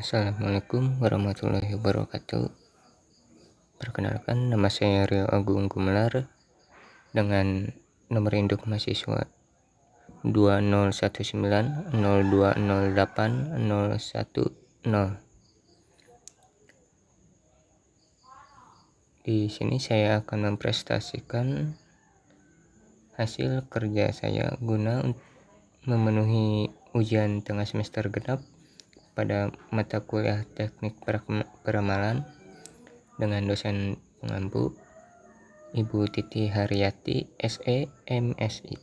Assalamualaikum warahmatullahi wabarakatuh. Perkenalkan, nama saya Rio Agung Gumelar dengan nomor induk mahasiswa 2019020810. Di sini saya akan mempresentasikan hasil kerja saya guna memenuhi ujian tengah semester genap pada mata kuliah teknik peramalan dengan dosen pengampu Ibu Titi Haryati SE MSI,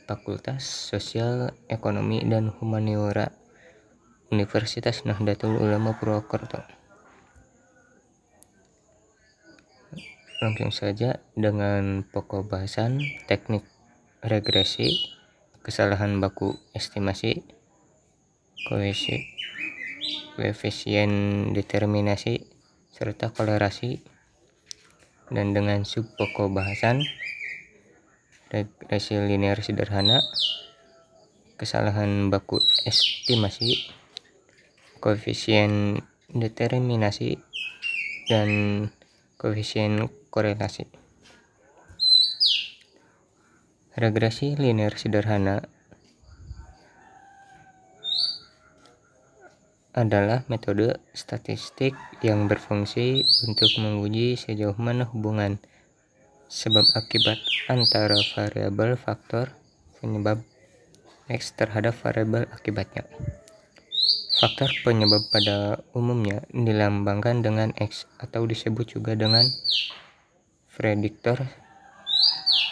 Fakultas Sosial Ekonomi dan Humaniora, Universitas Nahdlatul Ulama Purwokerto. Langsung saja dengan pokok bahasan teknik regresi, kesalahan baku estimasi, koefisien determinasi, serta kolerasi, dan dengan sub pokok bahasan regresi linear sederhana, kesalahan baku estimasi, koefisien determinasi, dan koefisien korelasi. Regresi linear sederhana adalah metode statistik yang berfungsi untuk menguji sejauh mana hubungan sebab akibat antara variabel faktor penyebab X terhadap variabel akibatnya. Faktor penyebab pada umumnya dilambangkan dengan X atau disebut juga dengan prediktor,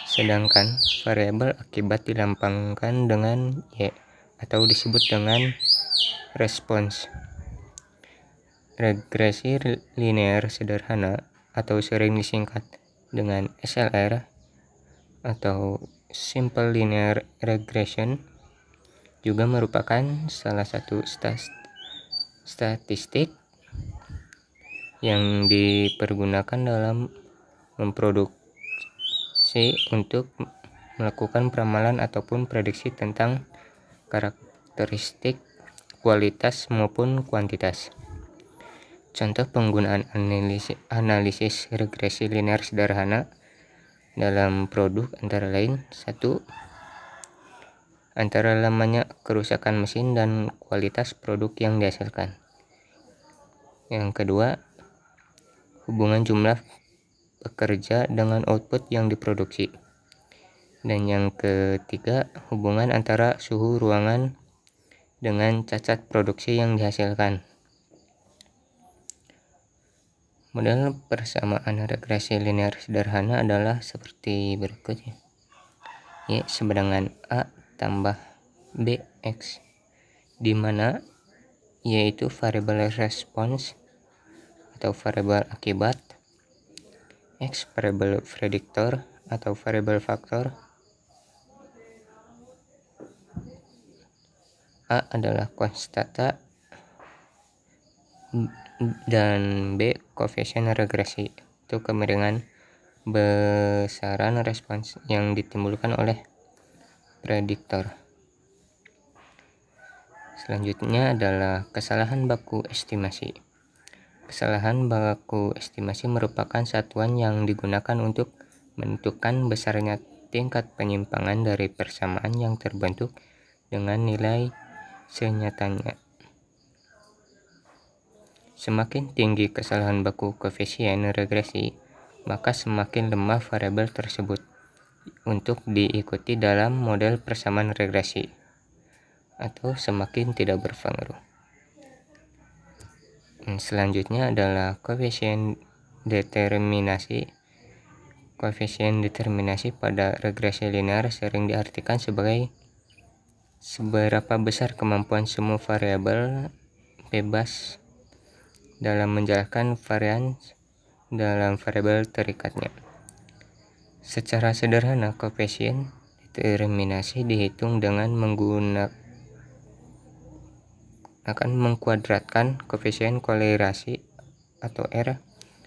sedangkan variabel akibat dilambangkan dengan Y atau disebut dengan respons. Regresi linear sederhana atau sering disingkat dengan SLR atau Simple Linear Regression juga merupakan salah satu statistik yang dipergunakan dalam memproduksi untuk melakukan peramalan ataupun prediksi tentang karakteristik kualitas maupun kuantitas. Contoh penggunaan analisis regresi linear sederhana dalam produk antara lain: 1. Antara lamanya kerusakan mesin dan kualitas produk yang dihasilkan. Yang kedua, hubungan jumlah pekerja dengan output yang diproduksi. Dan yang ketiga, hubungan antara suhu ruangan dengan cacat produksi yang dihasilkan. Model persamaan regresi linear sederhana adalah seperti berikutnya. Y sama dengan A tambah BX, di mana Y itu variabel respons atau variabel akibat, X variabel prediktor atau variabel faktor, A adalah konstanta, dan B koefisien regresi, itu kemiringan besaran respons yang ditimbulkan oleh prediktor. Selanjutnya adalah kesalahan baku estimasi. Kesalahan baku estimasi merupakan satuan yang digunakan untuk menentukan besarnya tingkat penyimpangan dari persamaan yang terbentuk dengan nilai senyatanya. Semakin tinggi kesalahan baku koefisien regresi, maka semakin lemah variabel tersebut untuk diikuti dalam model persamaan regresi, atau semakin tidak berpengaruh. Selanjutnya adalah koefisien determinasi. Koefisien determinasi pada regresi linear sering diartikan sebagai seberapa besar kemampuan semua variabel bebas dalam menjalankan varians dalam variabel terikatnya. Secara sederhana, koefisien determinasi dihitung dengan mengkuadratkan koefisien kolerasi atau R.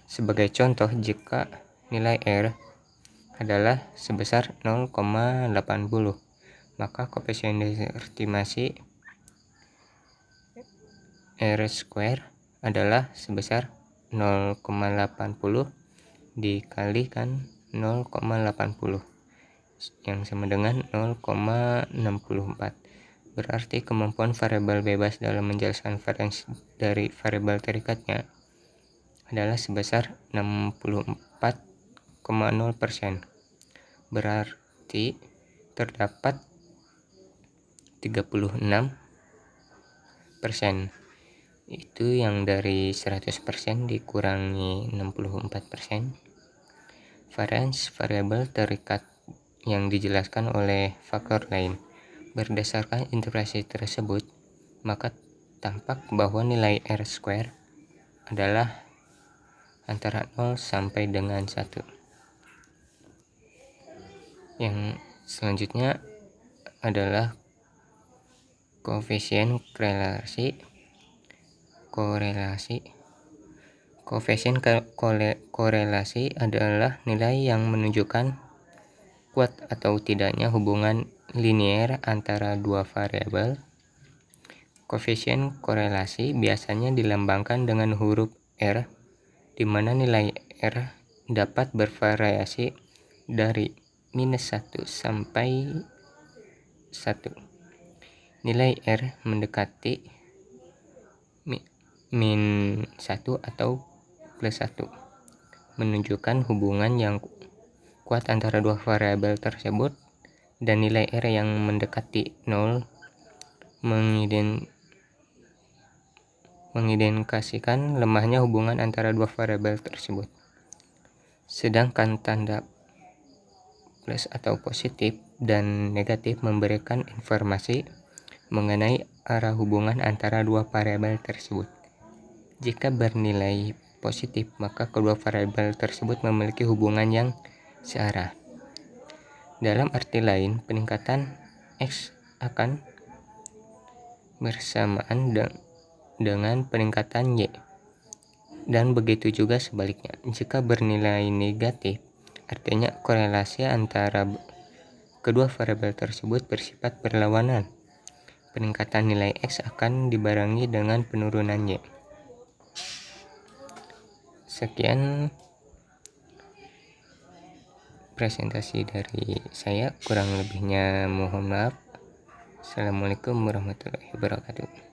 Sebagai contoh, jika nilai R adalah sebesar 0,80, maka koefisien determinasi R square adalah sebesar 0,80 dikalikan 0,80 yang sama dengan 0,64. Berarti kemampuan variabel bebas dalam menjelaskan varians dari variabel terikatnya adalah sebesar 64,0%. Berarti terdapat 36%. Itu yang dari 100% dikurangi 64%. Varians variabel terikat yang dijelaskan oleh faktor lain. Berdasarkan interpretasi tersebut, maka tampak bahwa nilai R square adalah antara 0 sampai dengan 1. Yang selanjutnya adalah koefisien korelasi. Koefisien korelasi adalah nilai yang menunjukkan kuat atau tidaknya hubungan linier antara dua variabel. Koefisien korelasi biasanya dilambangkan dengan huruf R, di mana nilai R dapat bervariasi dari -1 sampai 1. Nilai R mendekati -1 atau +1 menunjukkan hubungan yang kuat antara dua variabel tersebut, dan nilai R yang mendekati 0 mengindikasikan lemahnya hubungan antara dua variabel tersebut. Sedangkan tanda plus atau positif dan negatif memberikan informasi mengenai arah hubungan antara dua variabel tersebut. Jika bernilai positif, maka kedua variabel tersebut memiliki hubungan yang searah. Dalam arti lain, peningkatan X akan bersamaan dengan peningkatan Y, dan begitu juga sebaliknya. Jika bernilai negatif, artinya korelasi antara kedua variabel tersebut bersifat berlawanan. Peningkatan nilai X akan dibarengi dengan penurunan Y. Sekian presentasi dari saya, kurang lebihnya mohon maaf. Assalamualaikum warahmatullahi wabarakatuh.